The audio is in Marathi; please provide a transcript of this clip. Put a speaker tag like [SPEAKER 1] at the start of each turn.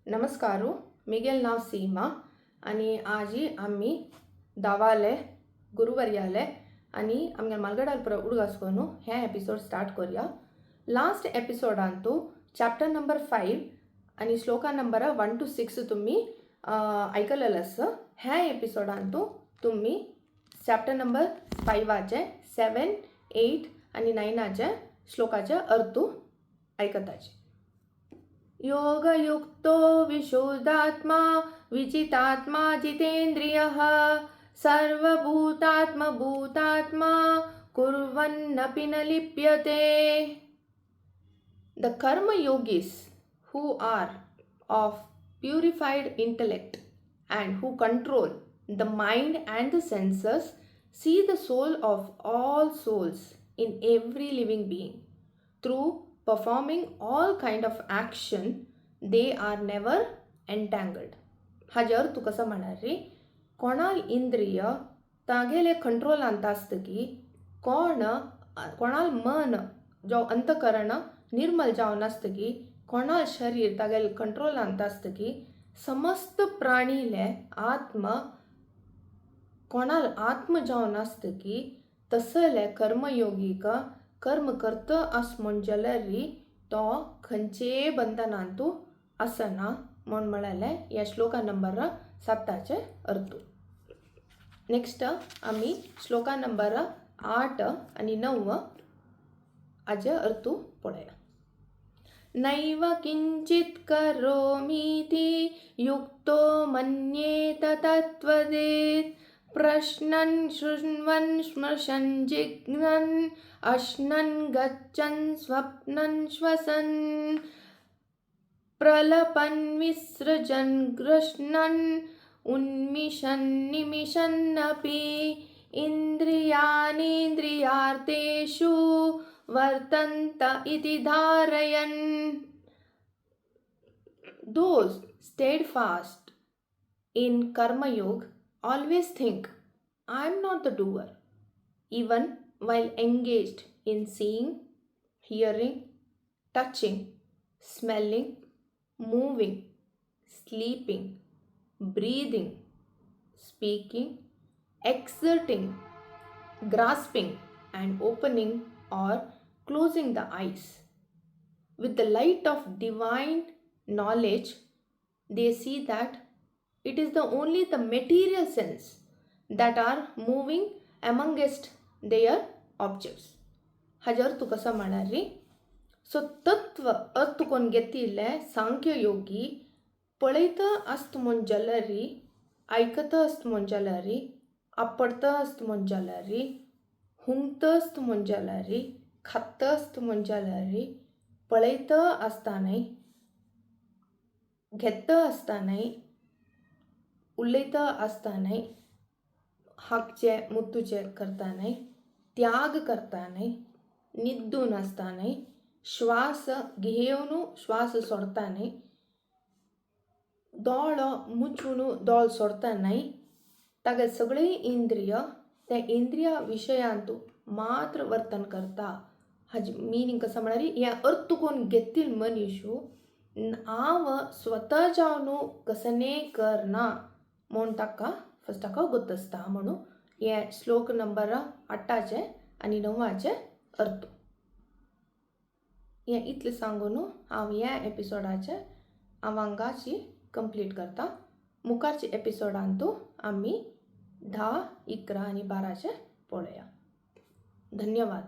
[SPEAKER 1] नमस्कारू मिगेल नाव सीमा आणि आजी आम्ही दावाले गुरुवर्याले आणि आमगे मलगडाल पुरा उडगासकोनु हे एपिसोड स्टार्ट करूया. लास्ट एपिसोडांतू चॅप्टर नंबर 5 आणि श्लोका नंबर 1 to 6 तुम्ही ऐकलेलंस. ह्या एपिसोडांतू तुम्ही चॅप्टर नंबर 5चे 7, 8 आणि 9चे श्लोकाचे अर्थ ऐकताचे. योगयुक्तो विशुद्धात्मा विजितात्मा जितेन्द्रियः सर्वभूतात्मभूतात्मा कुर्वन्नपि न लिप्यते. The karma yogis who are of purified intellect and who control the mind and the senses see the soul of all souls in every living being. Through performing all kind of action, they are never entangled. हाजे अर्थ कसं म्हणणार रे, कोणाल इंद्रिय तागेले कंट्रोल अंत असतं की कोणाल मन जो अंतकरण निर्मल जावन असतं की कोणाल शरीर तागेले कंट्रोल अंत असतं की समस्त प्राणीले आत्म कोणाल आत्म जावन असतं की तसले कर्मयोगी का कर्म करत अस म्हणजलरी तो खंचे बंधनांतू असना म्हण म्हणाले या श्लोका नंबर 7चे अर्थ. नेक्स्ट आम्ही श्लोका नंबर 8 आणि 9 आजे अर्थ पळया. नैव किंचित करोमीति युक्तो मन्येत तत्त्वदेत प्रश्नन् शृण्वन् स्मृशन् जिघ्नन् अश्नन् गच्छन् स्वप्नन् श्वसन् प्रलपन् विसृजन् गृह्णन् उन्मिषन् निमिषन्नपि इन्द्रियाणीन्द्रियार्थेषु वर्तन्त इति धारयन्. Those steadfast in karma yoga always think, I am not the doer, even while engaged in seeing, hearing, touching, smelling, moving, sleeping, breathing, speaking, exerting, grasping, and opening or closing the eyes. With the light of divine knowledge, they see that it is only the material sense that are moving amongst their objects. हाजर तू कसं म्हणणार रे. सो तत्व अर्थ कोण घेतिल्ले सांख्य योगी पळयत आस्त म्हण जाल्यारी ऐकत आस्त म्हण जाल्यारी आपडत आस्त म्हण जाल्यारी हुंगत आस्त म्हण जाल्यारी खात आस्त म्हण जाल्यारी पळयत आसतानाय घेत आसतानाय उलयत आसतानाय हाकचे मुतूचे करतानाय त्याग करतानाय निद्दून आसतानाय श्वास घेवन श्वास सोडतानाय दोळ मुचून दोळ सोडतानाय तागे सगळे इंद्रिय त्या इंद्रिया विशयांतू मात्र वर्तन करता. हाजी मीनिंग कसं म्हणणार या अर्थ कोण घेतील मनीषू हांव स्वता जावन कसने करना म्हूण ताका फस्ट ताका गोतसता. म्हणून हे श्लोक नंबर 8चे आणि 9चे अर्थ हे इतले सांगून हांव ह्या एपिसोडाचे हांगाची कंप्लीट करता. मुखारचे एपिसोडांतू आम्ही 10, 11 आणि 12चे पळया. धन्यवाद.